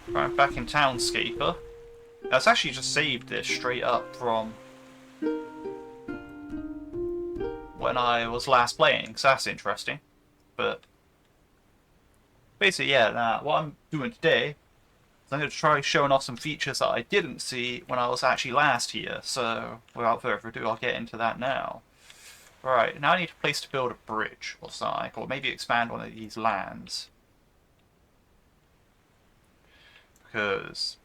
Right, back in Townscaper. That's actually just saved this straight up from when I was last playing, so that's interesting. But basically, yeah, what I'm doing today is I'm going to try showing off some features that I didn't see when I was actually last here. So without further ado, I'll get into that now. Right, now I need a place to build a bridge or something, or maybe expand one of these lands. Because,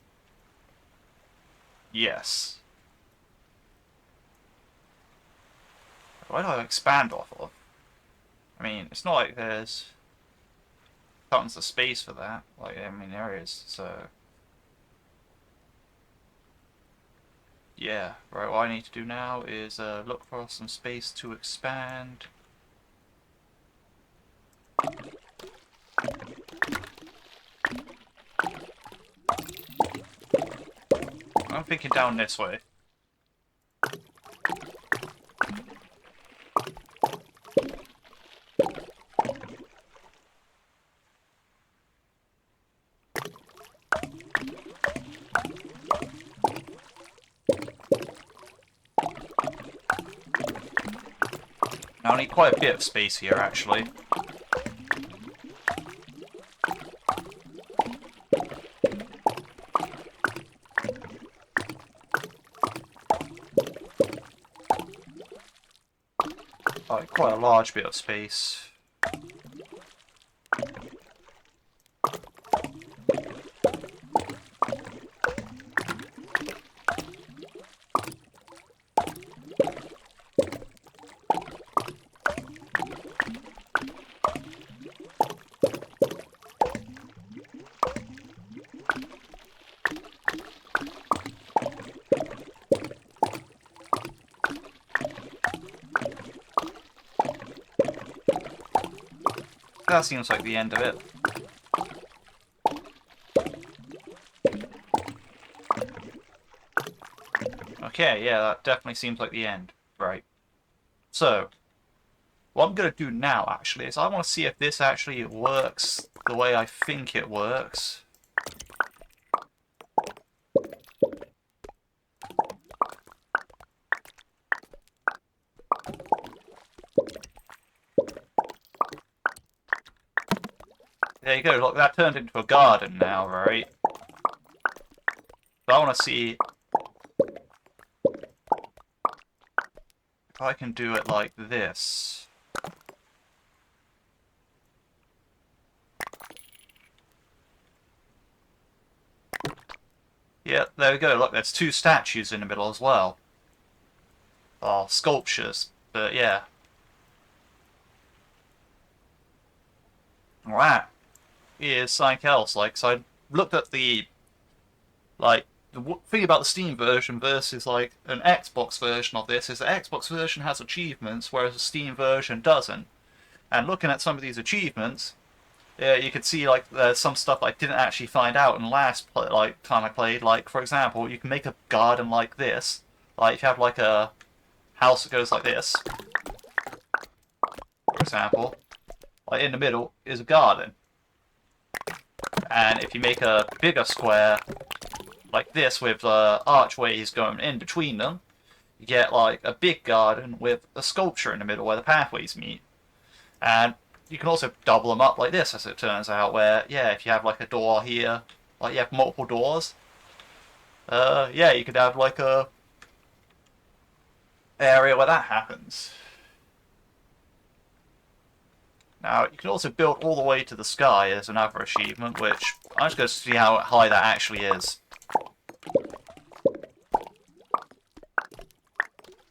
yes. Why do I expand off of? I mean, it's not like there's tons of space for that. Like, I mean, there is, so... Yeah, right, what I need to do now is look for some space to expand. I'm thinking down this way. Now I need quite a bit of space here, actually. Like, quite a large bit of space. That seems like the end of it. Okay, yeah, that definitely seems like the end. Right. So, what I'm going to do now, actually, is I want to see if this actually works the way I think it works. There you go, look, that turned into a garden now, right? So I want to see if I can do it like this. Yep, there we go, look, there's two statues in the middle as well. Oh, sculptures, but yeah. Well, that is something else, like, so I looked at the, like, the thing about the Steam version versus like an Xbox version of this is the Xbox version has achievements, whereas the Steam version doesn't. And looking at some of these achievements, yeah, you could see like there's some stuff I didn't actually find out in the last time I played. Like for example, you can make a garden like this. Like if you have like a house that goes like this, for example, like in the middle is a garden. And if you make a bigger square like this with archways going in between them, you get like a big garden with a sculpture in the middle where the pathways meet. And you can also double them up like this, as it turns out, where, yeah, if you have like a door here, like you have multiple doors, yeah, you could have like a area where that happens. Now, you can also build all the way to the sky as another achievement, which I'm just going to see how high that actually is.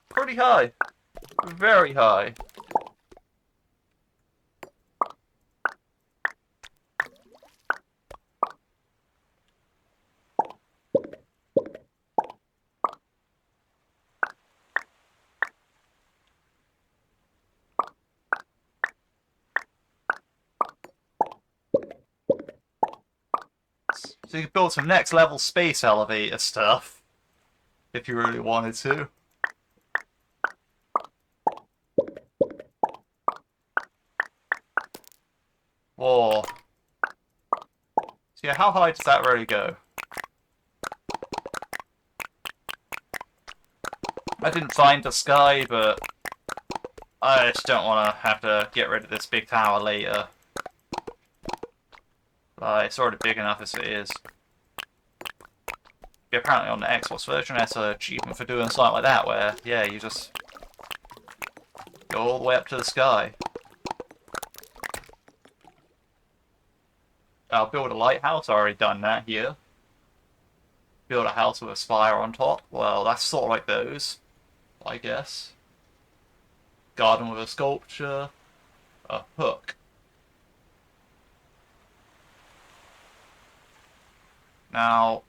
Pretty high. Very high. So you could build some next level space elevator stuff, if you really wanted to. Whoa. See, Yeah, how high does that really go? I didn't find the sky, but I just don't want to have to get rid of this big tower later. Like, it's already big enough as it is. Yeah, apparently on the Xbox version, there's an achievement for doing something like that, where, yeah, you just go all the way up to the sky. I'll build a lighthouse, I already done that here. Build a house with a spire on top. Well, that's sort of like those, I guess. Garden with a sculpture. A hook. Now,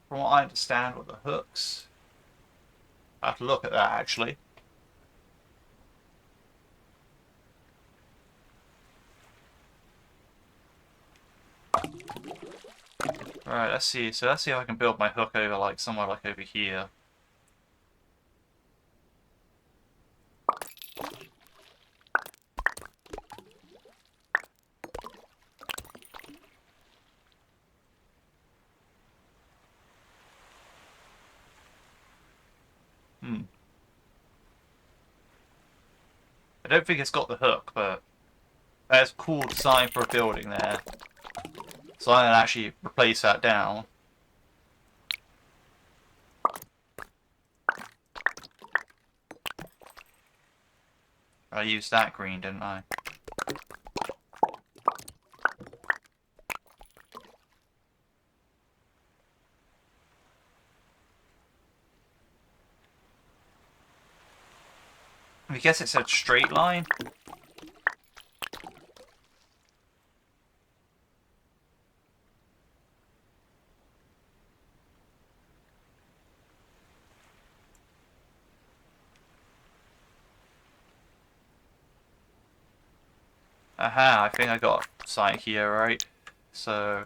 from what I understand with the hooks, I have to look at that actually. Alright, let's see. So let's see if I can build my hook over like somewhere like over here. I don't think it's got the hook, but that's a cool design for a building there. So I'm going to actually replace that down. I used that green, didn't I? I guess it said straight line. Aha, I think I got something here, right? So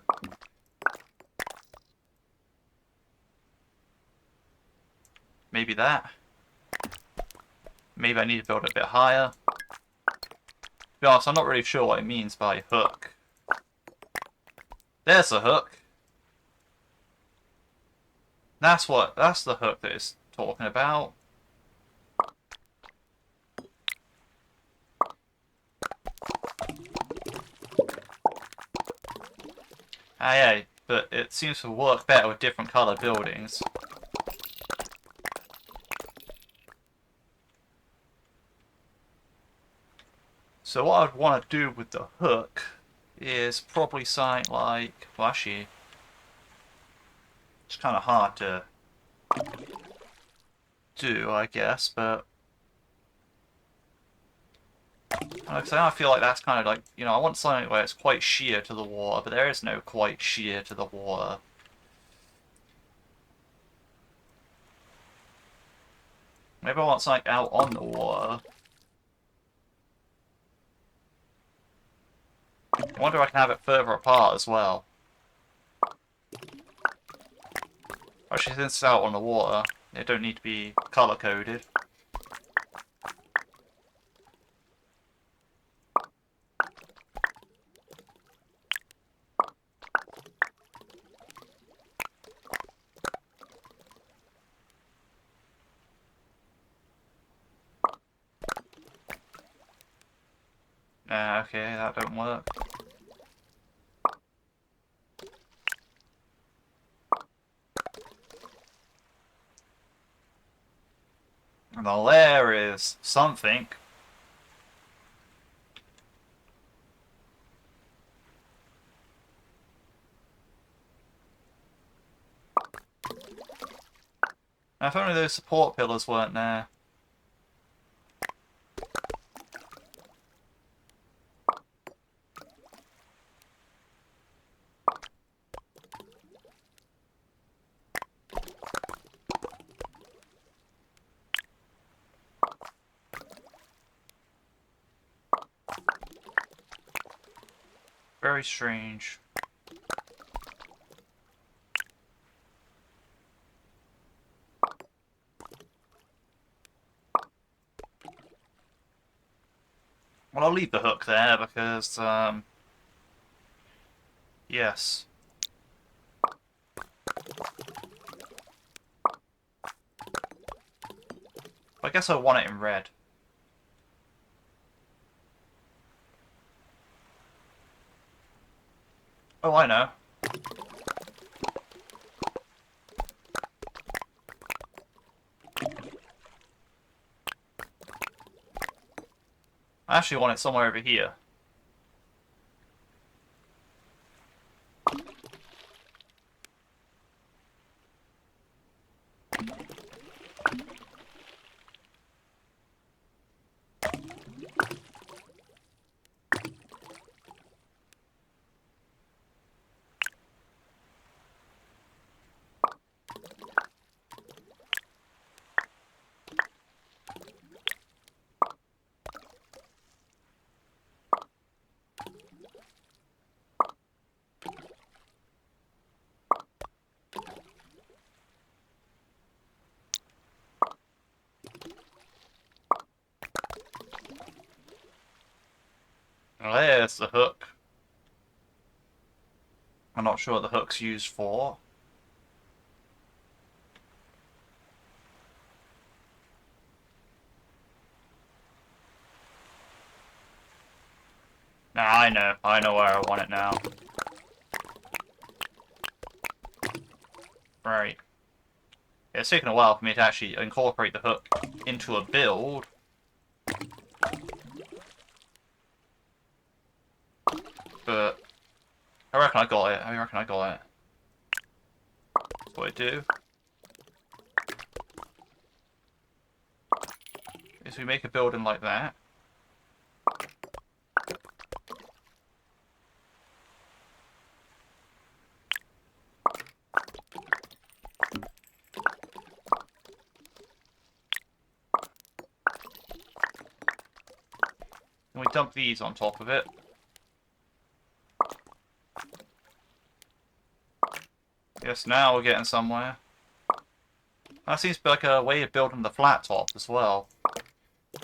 maybe that. Maybe I need to build it a bit higher. To be honest, I'm not really sure what it means by hook. There's the hook. That's the hook that it's talking about. Ah, yeah, but it seems to work better with different colour buildings. So what I'd want to do with the hook is probably something like, well actually, it's kind of hard to do, I guess, but like I feel like that's kind of like, you know, I want something where it's quite sheer to the water, but there is no quite sheer to the water. Maybe I want something out on the water. I wonder if I can have it further apart as well. Actually, since it's out on the water, it don't need to be colour-coded. Nah, okay, that don't work. Well, there is something. Now, if only those support pillars weren't there. Very strange. Well, I'll leave the hook there because, yes. I guess I want it in red. Oh, I know. I actually want it somewhere over here. Oh, there's the hook. I'm not sure what the hook's used for. Nah, I know. I know where I want it now. Right. It's taken a while for me to actually incorporate the hook into a build. But I reckon I got it. I reckon I got it. That's what I do. Is we make a building like that. And we dump these on top of it. Yes, now we're getting somewhere. That seems like a way of building the flat top as well.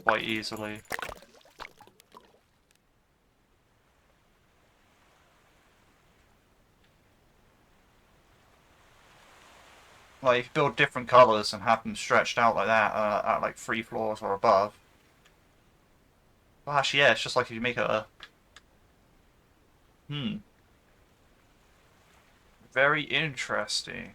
Quite easily. Like, you can build different colours and have them stretched out like that at like 3 floors or above. Well, actually, yeah, it's just like if you make a... Very interesting.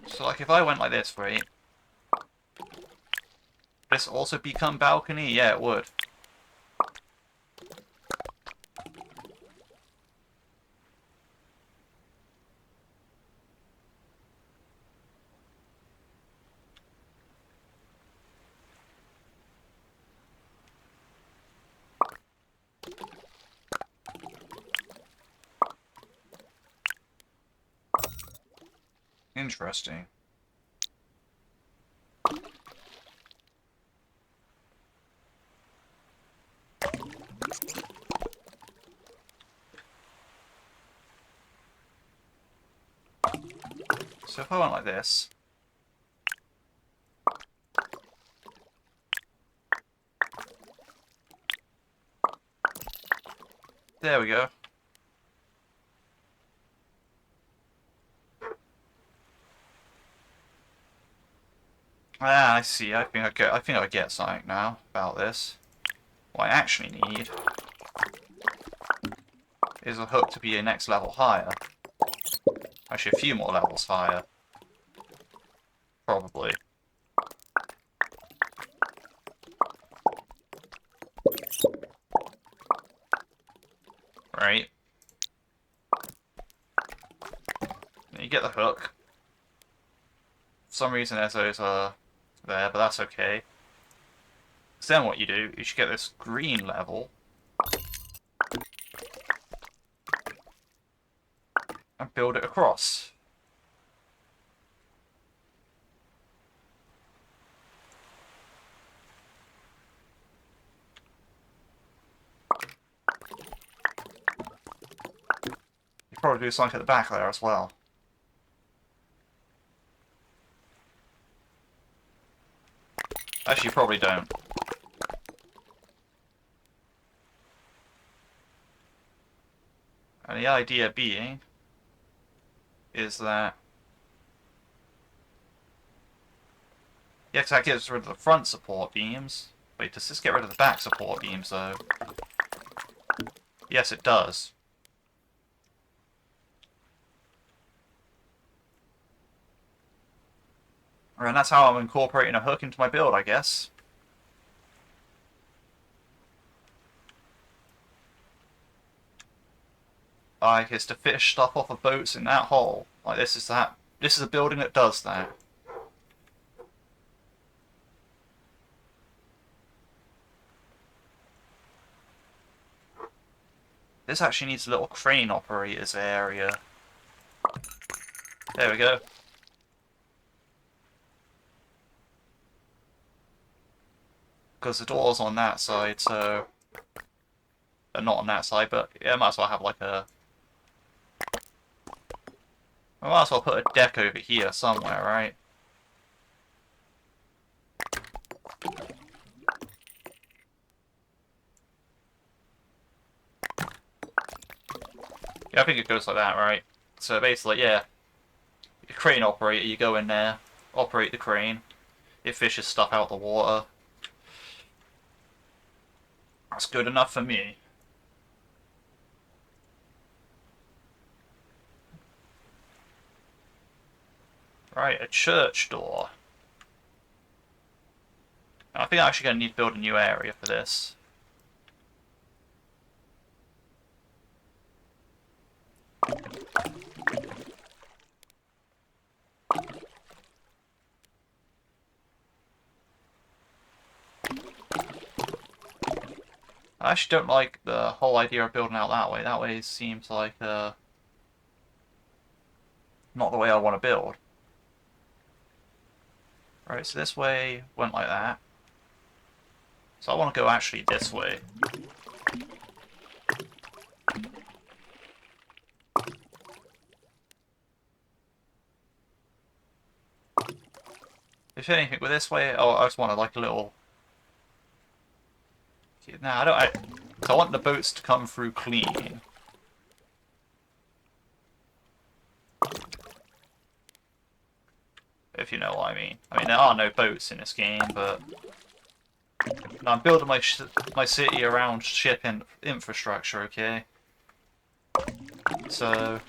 So, like, if I went like this, right? This also become balcony? Yeah, it would. Interesting. So if I went like this... There we go. Ah, I see. I think I get something now about this. What I actually need is a hook to be a next level higher. Actually, a few more levels higher. Probably. Right. You get the hook. For some reason, there's those there, but that's okay. So then what you do is you get this green level and build it across. You probably do something at the back there as well. Actually, you probably don't. the idea being is that, yeah, 'cause that gets rid of the front support beams. Wait, does this get rid of the back support beams though? Yes, it does. And that's how I'm incorporating a hook into my build, I guess. Like, it's to fish stuff off of boats in that hole. Like, this is that. This is a building that does that. This actually needs a little crane operators area. There we go. Because the door's on that side, so... not on that side, but yeah, I might as well have like a... I might as well put a deck over here somewhere, right? Yeah, I think it goes like that, right? So basically, yeah. The crane operator, you go in there, operate the crane. It fishes stuff out the water. That's good enough for me. Right, a church door. I think I'm actually going to need to build a new area for this. I actually don't like the whole idea of building out that way. That way seems like not the way I want to build. Right, so this way went like that. So I want to go actually this way. If anything, with this way, oh, I just wanted like a little... Nah, I don't... I want the boats to come through clean. If you know what I mean. I mean, there are no boats in this game, but... I'm building my city around ship infrastructure, okay? So...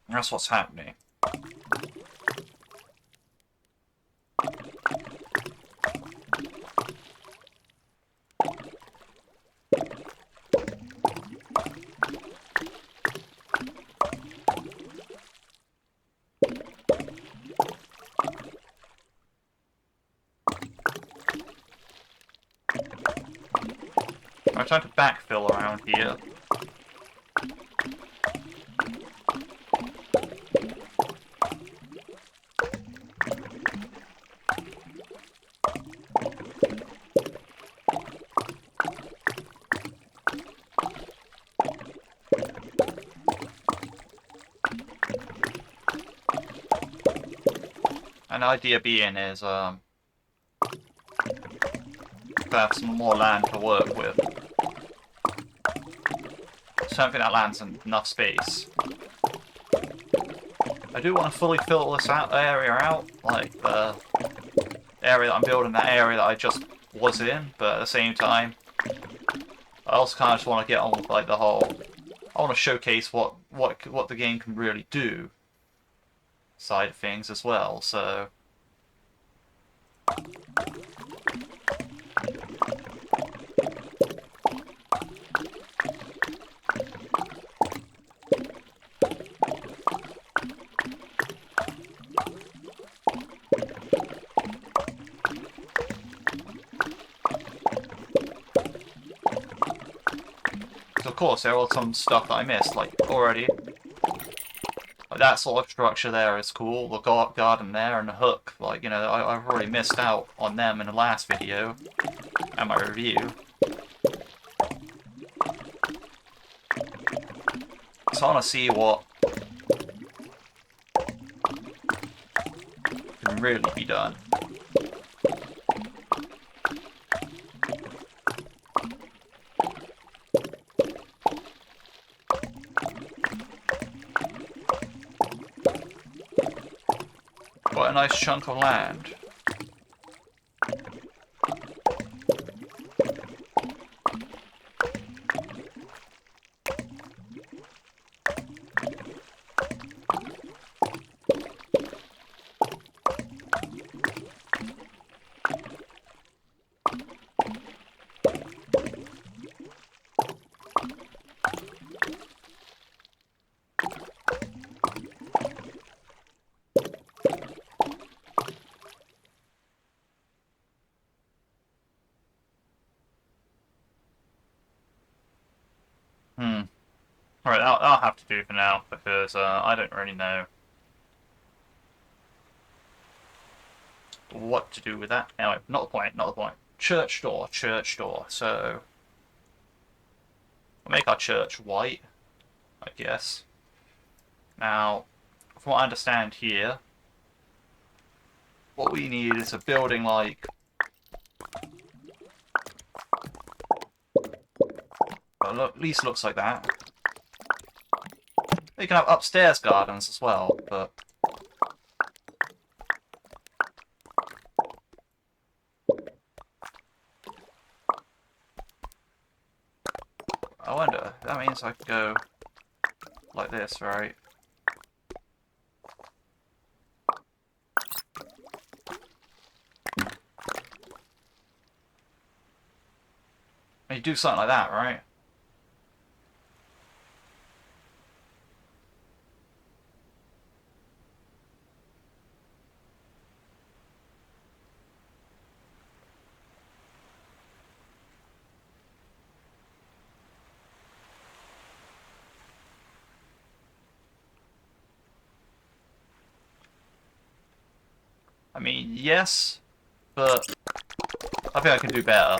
that's what's happening. I'm trying to backfill around here. An idea being is, to have some more land to work with. Something that lands in enough space. I do want to fully fill this area out, like the area that I'm building, that area that I just was in, but at the same time, I also kind of just want to get on with like the whole... I want to showcase what the game can really do side of things as well, so... Of course, there was some stuff that I missed, like, already. Like, that sort of structure there is cool, the garden there and the hook, like, you know, I've already missed out on them in the last video, and my review. So I want to see what can really be done. Quite a nice chunk of land. Alright, I'll have to do for now, because I don't really know what to do with that. Anyway, not the point, not the point. Church door, church door. So, we'll make our church white, I guess. Now, from what I understand here, what we need is a building like... well, at least looks like that. You can have upstairs gardens as well, but... I wonder, that means I could go like this, right? And you do something like that, right? I mean, yes, but I think I can do better.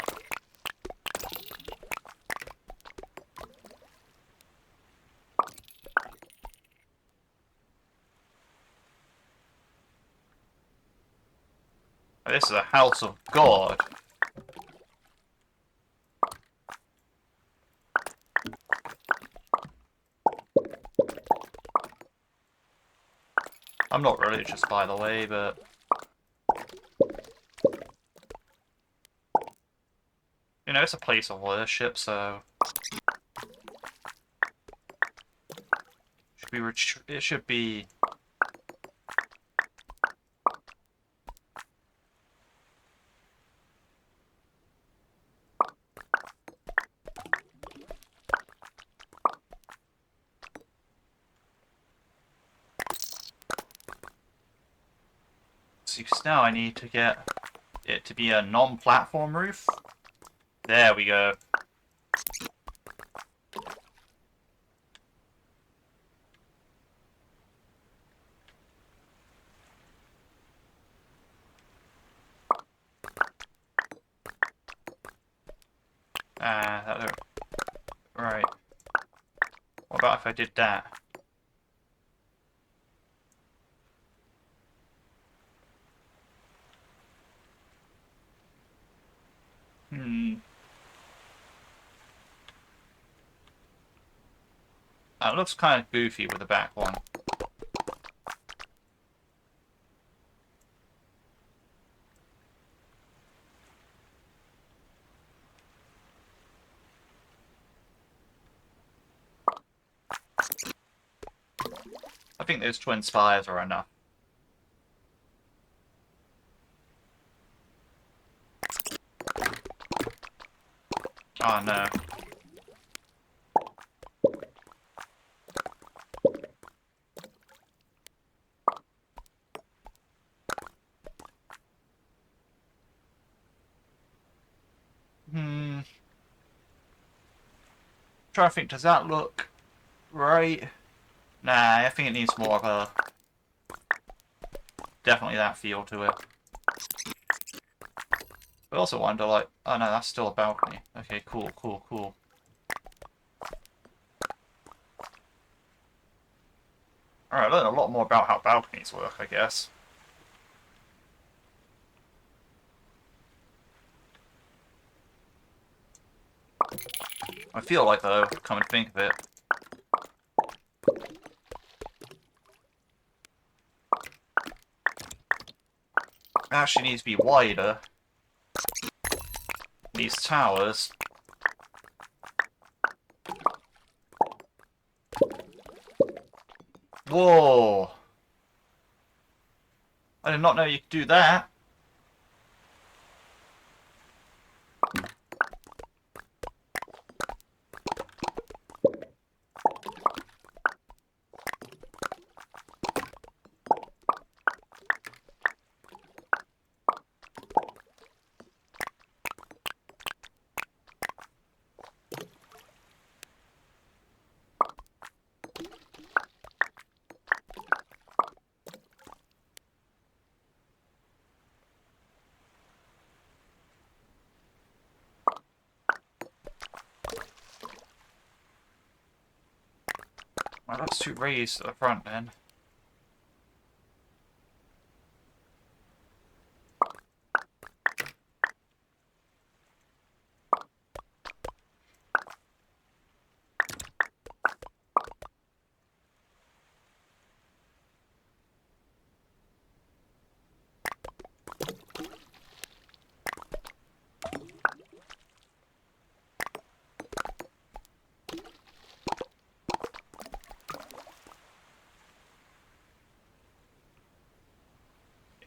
This is a house of God. I'm not religious, by the way, but... you know, it's a place of worship, so... it should be... see, now I need to get it to be a non-platform roof. There we go. That'll... right. What about if I did that? It looks kind of goofy with the back one. I think those twin spires are enough. Oh no. Trying to think, does that look right? Nah, I think it needs more of a... definitely that feel to it. But I also wonder, like... oh no, that's still a balcony. Okay, cool, cool, cool. Alright, I learned a lot more about how balconies work, I guess. I feel like, though, come and think of it, actually needs to be wider. These towers. Whoa! I did not know you could do that. Well, that's too raised at the front then.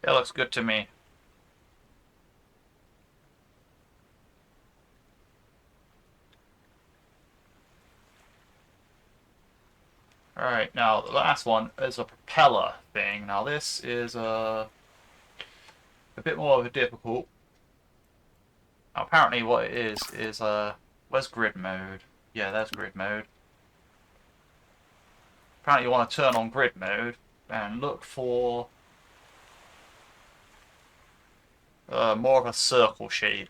It looks good to me. Alright, now the last one is a propeller thing. Now this is a bit more of a difficult. Now apparently what it is where's grid mode? Yeah, there's grid mode. Apparently you want to turn on grid mode and look for more of a circle shape.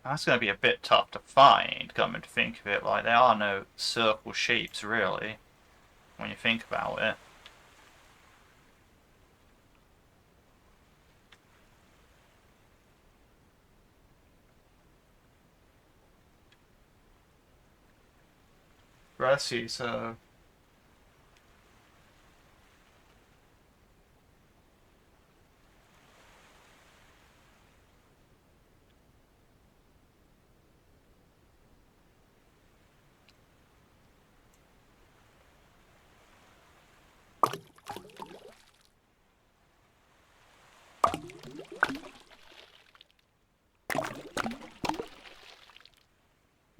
That's going to be a bit tough to find, coming to think of it. Like, there are no circle shapes, really, when you think about it. Let's see, so...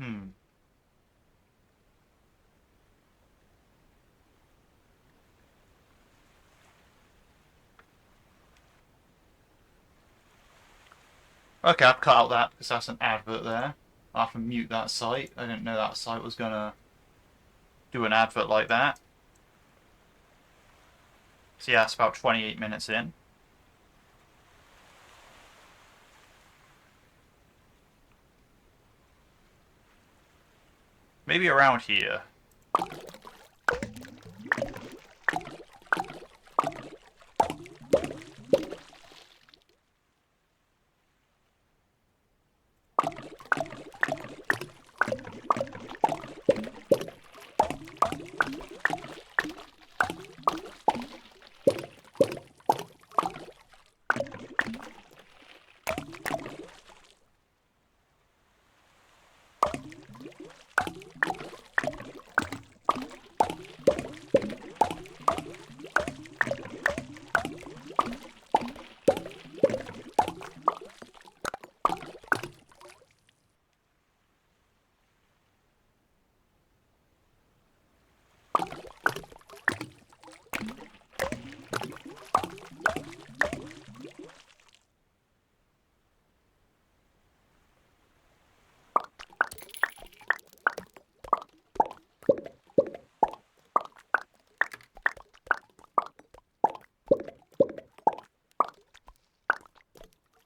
Hmm. Okay, I've cut out that because that's an advert there. I'll have to mute that site. I didn't know that site was gonna do an advert like that. So yeah, it's about 28 minutes in. Maybe around here.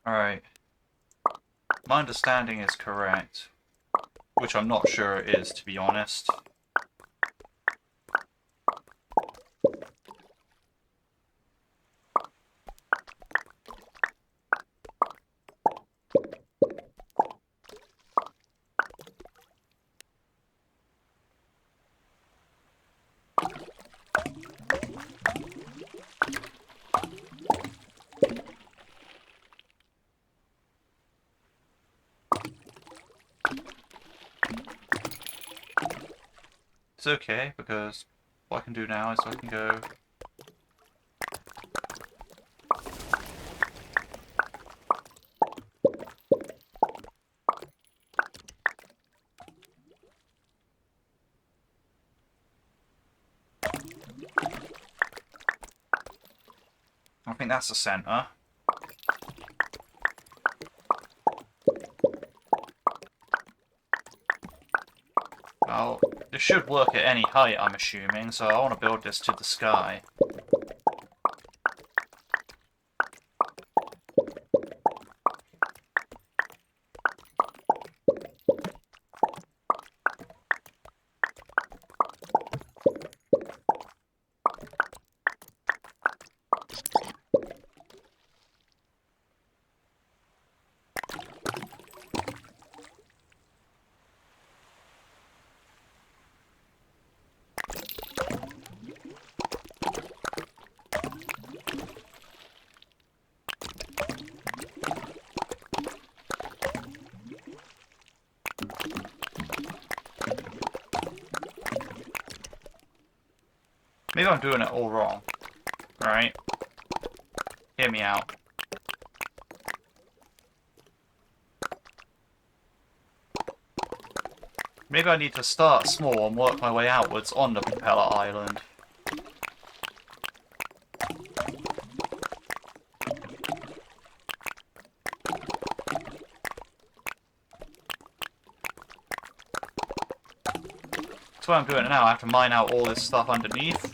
Alright. My understanding is correct. Which I'm not sure it is, to be honest. It's okay, because what I can do now is I can go... I think that's the center. Well, it should work at any height, I'm assuming, so I want to build this to the sky. Maybe I'm doing it all wrong. Right? Hear me out. Maybe I need to start small and work my way outwards on the propeller island. That's what I'm doing now. I have to mine out all this stuff underneath.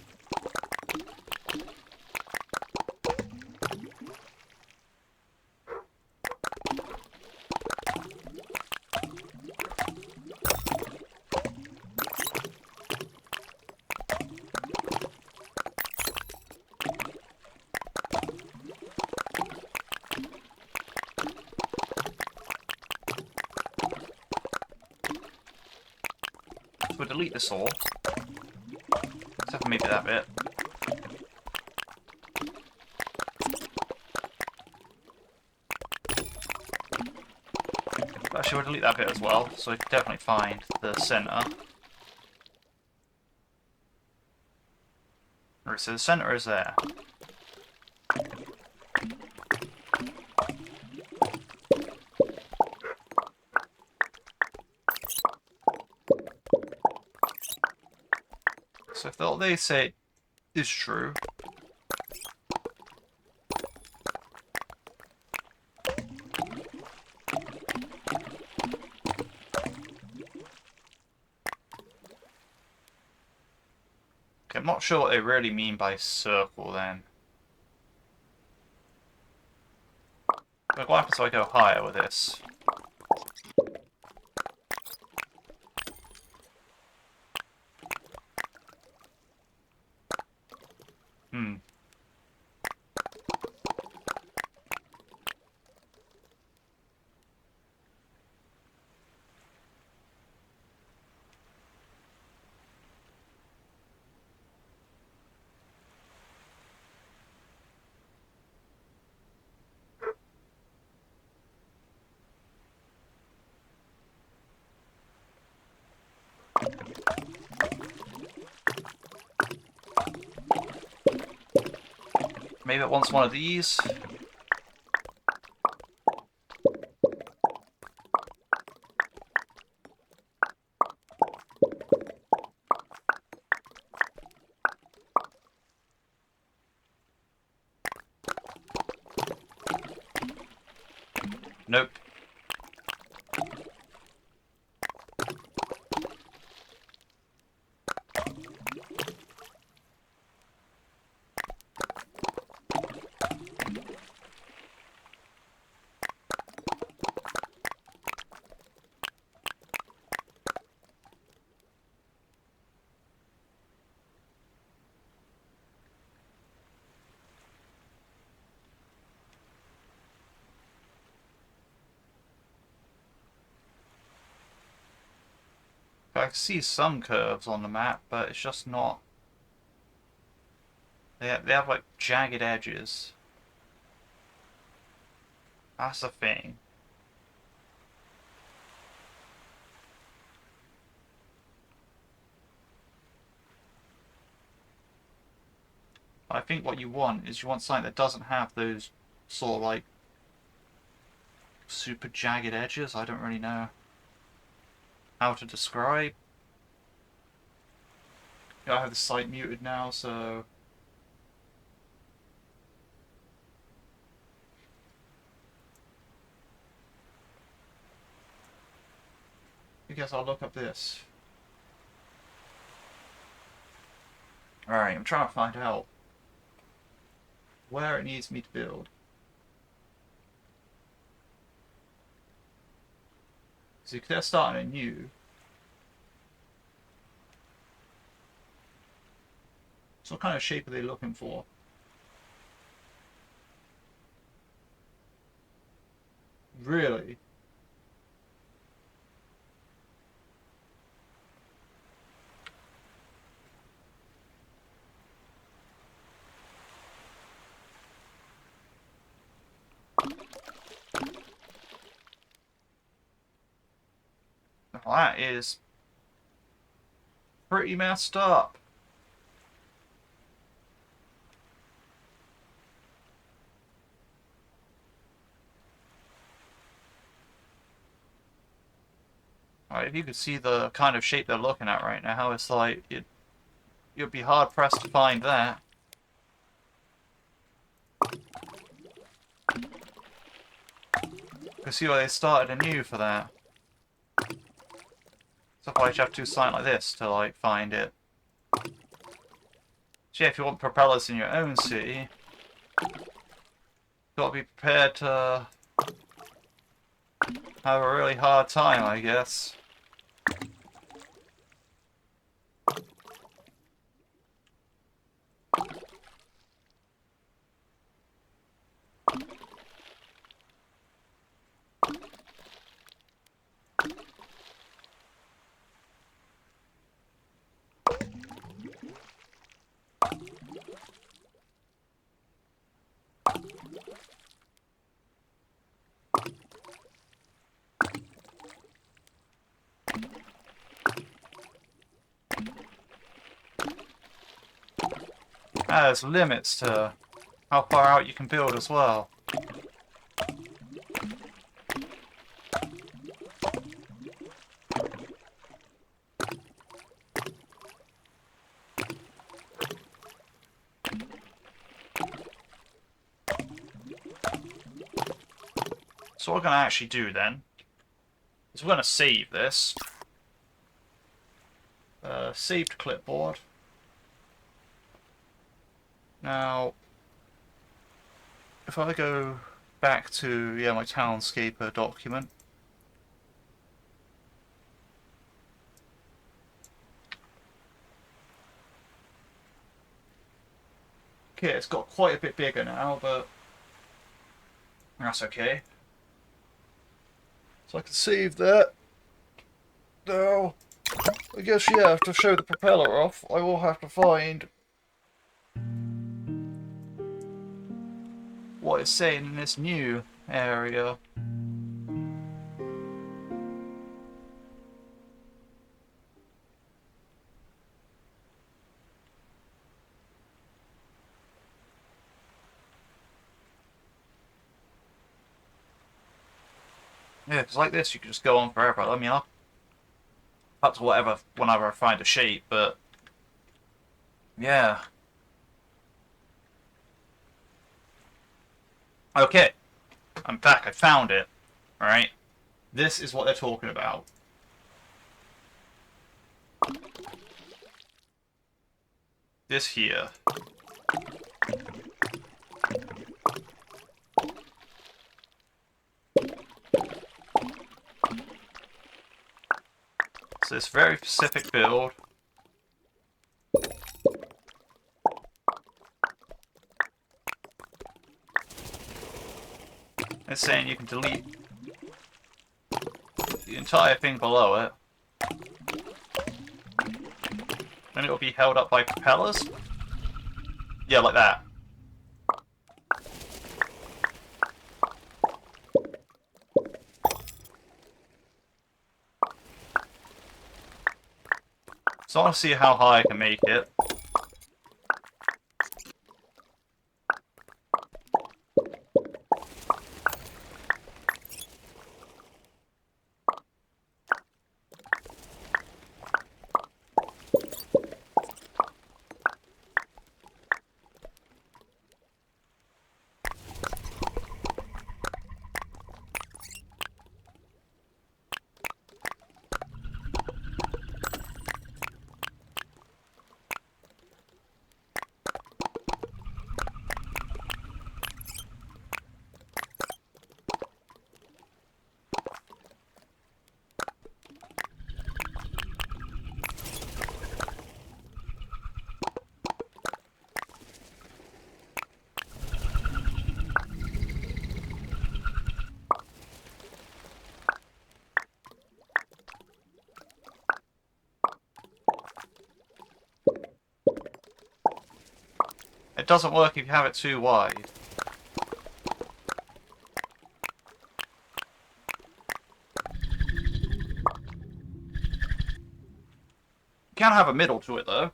So we'll delete this all. Except for maybe that bit. But actually, we'll delete that bit as well, so we can definitely find the center. Alright, so the center is there. So if all they say is true, okay, I'm not sure what they really mean by circle then. Like, what happens if I go higher with this? Hmm. Maybe it wants one of these. Nope. I can see some curves on the map, but it's just not... They have like jagged edges. That's the thing. I think what you want is you want something that doesn't have those sort of like super jagged edges. I don't really know how to describe. Yeah, I have the site muted now, so I guess I'll look up this. Alright, I'm trying to find out where it needs me to build. So if they're starting anew, so what kind of shape are they looking for? Really? Now that is pretty messed up. Right, if you could see the kind of shape they're looking at right now, it's like you'd be hard pressed to find that. You can see where they started anew for that. So I have to do something like this to like find it. So yeah, if you want propellers in your own city, you've got to be prepared to have a really hard time, I guess. There's limits to how far out you can build as well. So what we're going to actually do then is we're going to save this. Saved clipboard. Now, if I go back to my Townscaper document, okay, it's got quite a bit bigger now, but that's okay. So I can save that. Now, I guess to show the propeller off, I will have to find what it's saying in this new area. Yeah, because like this, you can just go on forever. I mean, I'll up to whatever whenever I find a shape, but yeah. Okay, I'm back. I found it. All right, this is what they're talking about. This here. So this very specific build. It's saying you can delete the entire thing below it. And it will be held up by propellers. Yeah, like that. So I want to see how high I can make it. It doesn't work if you have it too wide. You can have a middle to it though.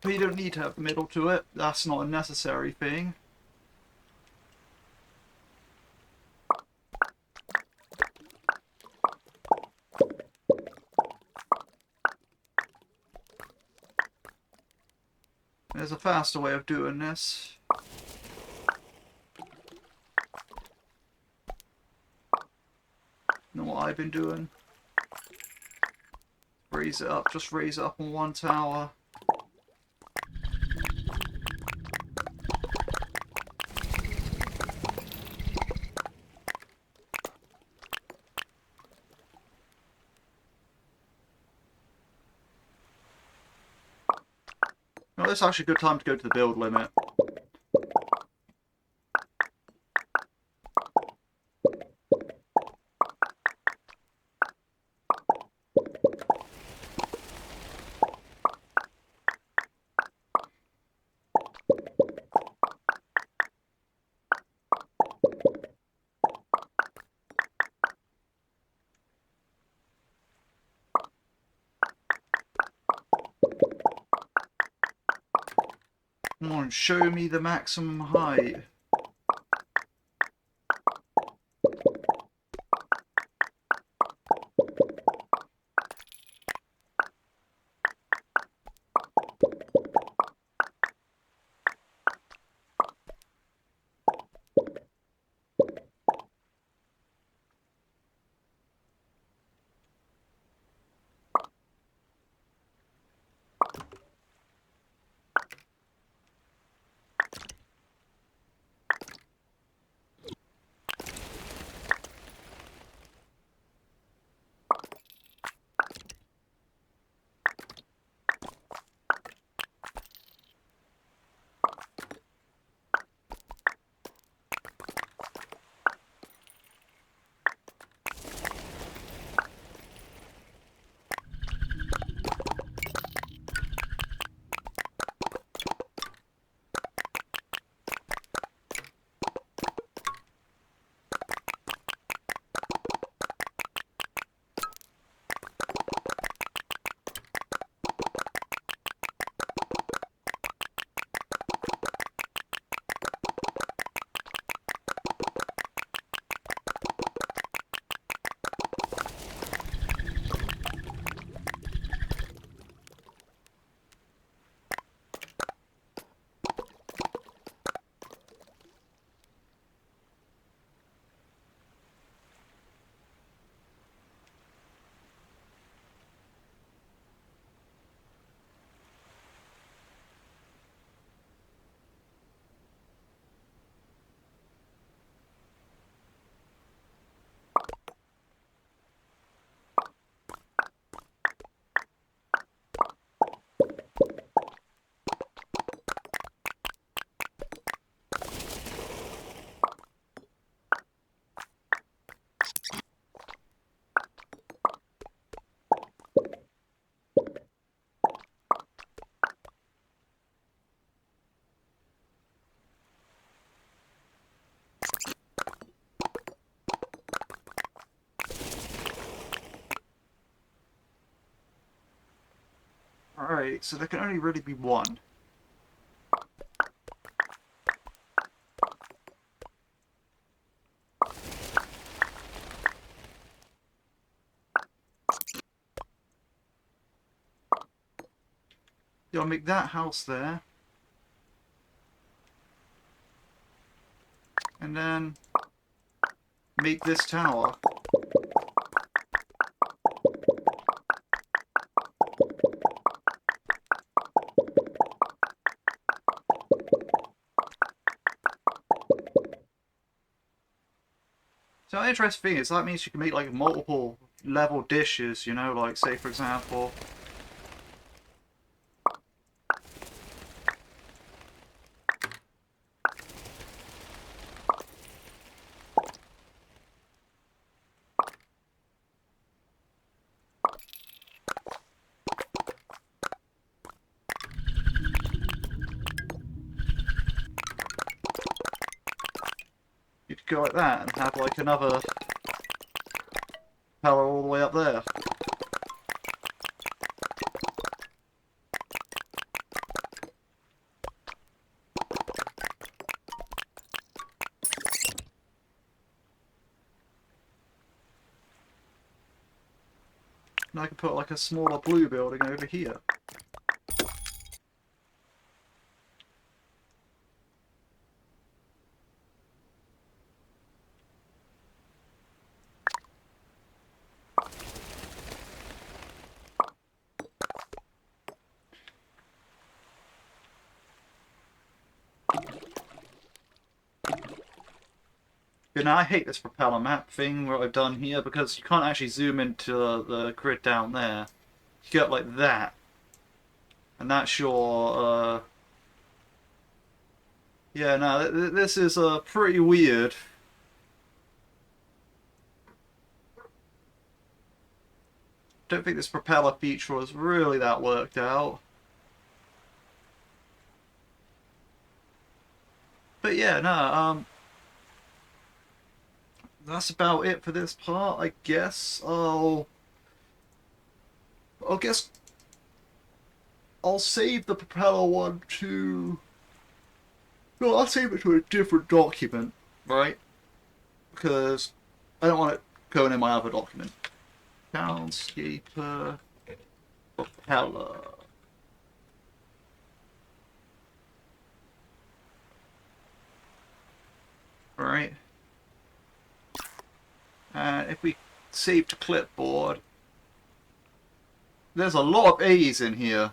But you don't need to have a middle to it. That's not a necessary thing. There's a faster way of doing this. Than what I've been doing. Raise it up, just raise it up on one tower. Well, this is actually a good time to go to the build limit. Come on, show me the maximum height. Alright, so there can only really be one. You'll make that house there. And then make this tower. So the interesting thing is that means you can make like multiple level dishes, you know, like say for example go like that and have like another propeller all the way up there. And I can put like a smaller blue building over here. You know, I hate this propeller map thing what I've done here because you can't actually zoom into the grid down there. You get like that. And that's your, yeah, no, this is pretty weird. Don't think this propeller feature was really that worked out. But yeah, no, that's about it for this part, I guess. I'll save the propeller one to... No, I'll save it to a different document, right? Because I don't want it going in my other document. Townscaper propeller. Alright. And if we save to clipboard, there's a lot of A's in here.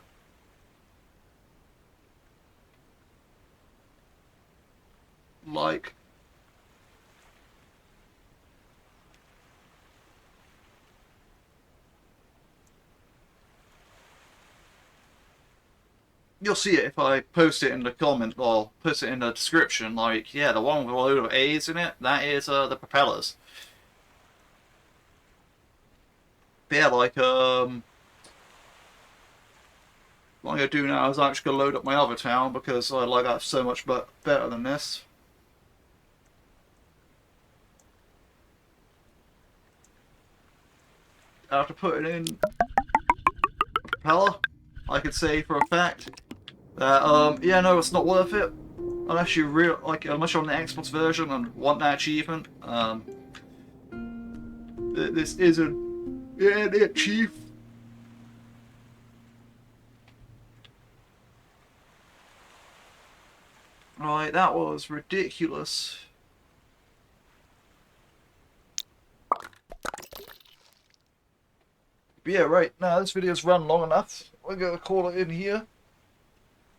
Like, you'll see it if I post it in the comment or post it in the description. Like, yeah, the one with a load of A's in it, that is the propellers. But yeah, like, what I'm going to do now is I'm actually going to load up my other town because I like that so much better than this. After putting in propeller, I could say for a fact that yeah, no, it's not worth it unless you unless you're on the Xbox version and want that achievement. This isn't it, Chief. Right, that was ridiculous. But yeah, right, now this video's run long enough. We're going to call it in here.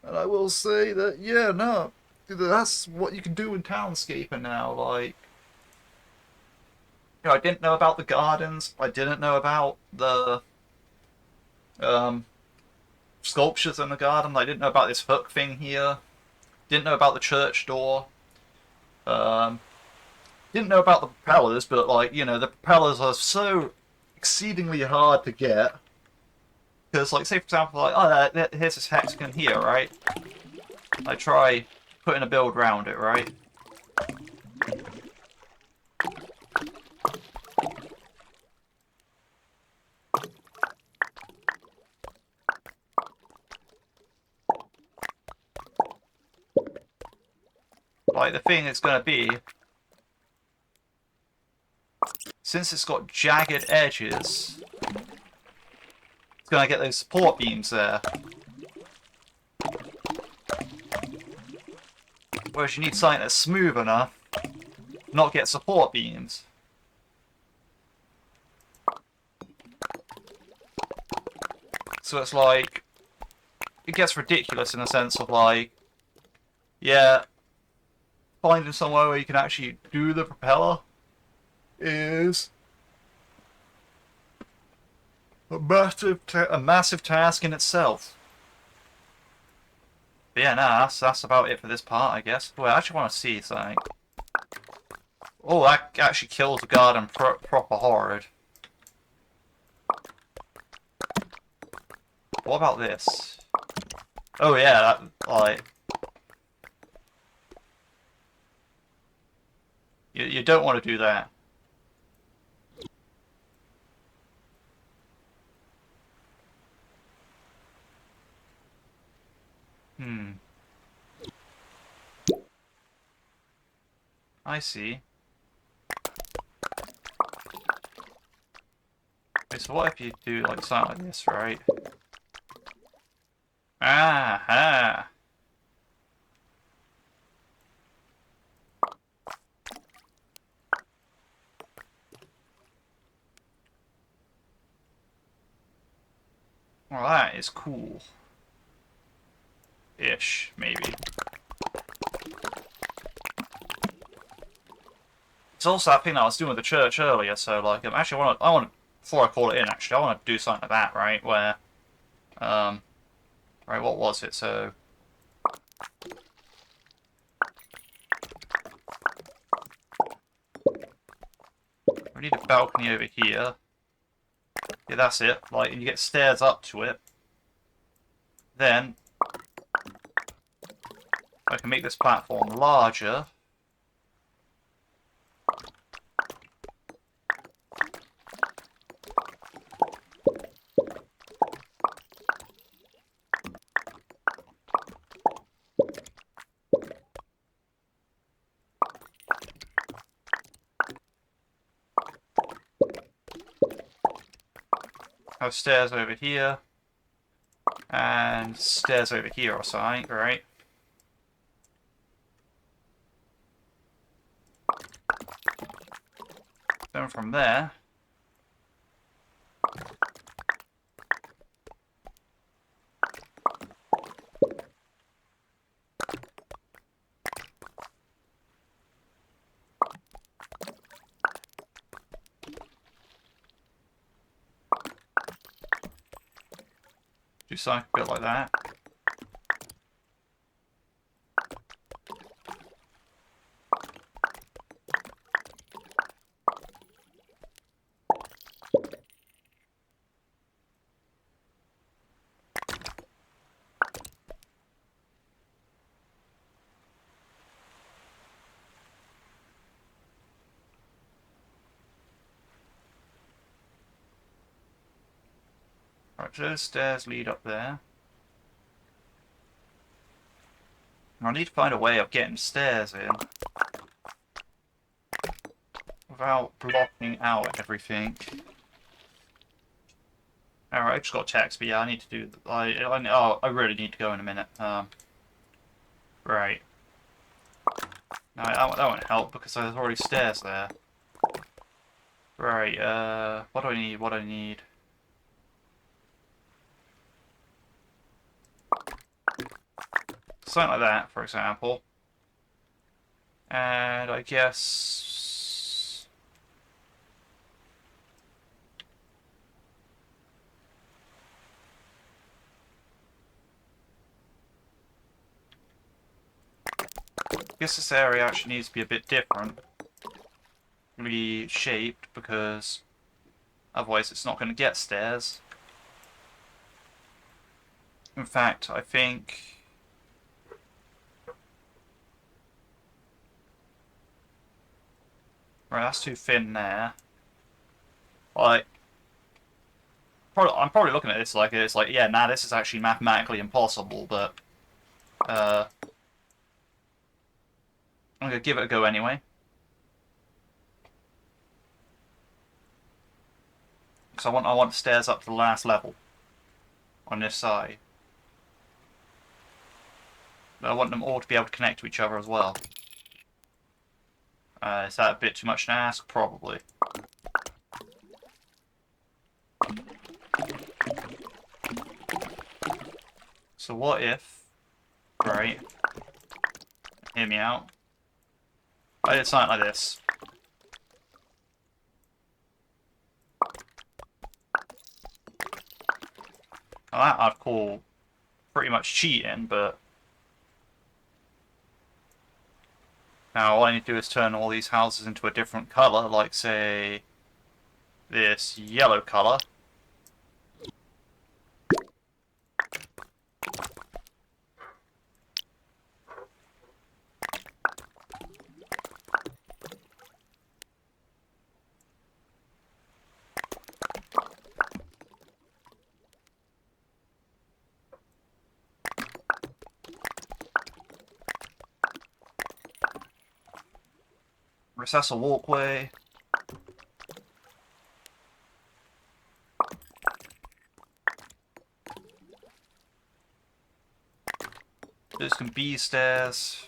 And I will say that, yeah, no, that's what you can do in Townscaper now. Like, you know, I didn't know about the gardens. I didn't know about the sculptures in the garden. I didn't know about this hook thing here. Didn't know about the church door. Didn't know about the propellers, but, like, you know, the propellers are so exceedingly hard to get. Because, like, say for example, like, oh, here's this hexagon here, right? I try putting a build around it, right? Like, the thing is going to be, since it's got jagged edges, it's going to get those support beams there. Whereas you need something that's smooth enough, not get support beams. So it's like, it gets ridiculous in the sense of like, yeah, finding somewhere where you can actually do the propeller is a massive task in itself. But yeah, nah, that's about it for this part, I guess. Well, I actually want to see something. Oh, that actually kills the garden proper hard. What about this? Oh yeah, that, like... You don't want to do that. Hmm. I see. Okay, so what if you do like something like this, right? Aha! Well, that is cool. Ish, maybe. It's also that thing that I was doing with the church earlier, so like, actually, I want to, before I call it in, actually, I want to do something like that, right? Where, right, what was it? So, we need a balcony over here. Yeah, that's it. Like, and you get stairs up to it. Then, I can make this platform larger. Have stairs over here. And stairs over here or something, right? Then from there, do something a bit like that. Right, so those stairs lead up there. I need to find a way of getting stairs in without blocking out everything. Alright, I just got a text, but yeah, I need to do. I really need to go in a minute. Right. No, that won't help because there's already stairs there. Right. What do I need? What do I need? Something like that, for example. And I guess... this area actually needs to be a bit different. Really shaped, because otherwise it's not going to get stairs. In fact, I think... Right, that's too thin there. Like, I'm probably looking at this like it's like, yeah, nah, this is actually mathematically impossible, but I'm gonna give it a go anyway. So I want stairs up to the last level on this side. But I want them all to be able to connect to each other as well. Is that a bit too much to ask? Probably. So what if, right, hear me out, I did something like this. Now that I'd call pretty much cheating, but now all I need to do is turn all these houses into a different colour, like say this yellow colour. Recess a walkway. Those can be stairs.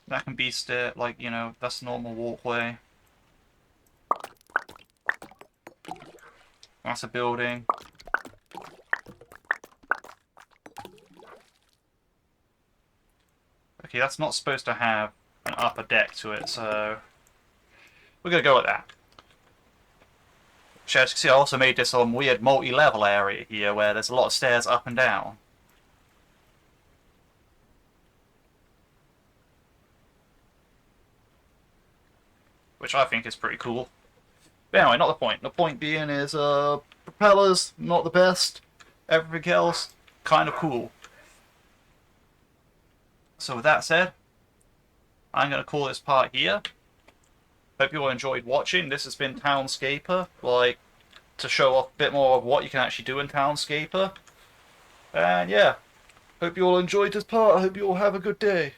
That can be stair, like, you know, that's a normal walkway. That's a building. Okay, that's not supposed to have an upper deck to it, so we're gonna go with that. So as you can see, I also made this weird multi-level area here where there's a lot of stairs up and down. Which I think is pretty cool. But anyway, not the point. The point being is, propellers, not the best. Everything else, kind of cool. So with that said, I'm going to call this part here. Hope you all enjoyed watching. This has been Townscaper, like, to show off a bit more of what you can actually do in Townscaper. And yeah, hope you all enjoyed this part. I hope you all have a good day.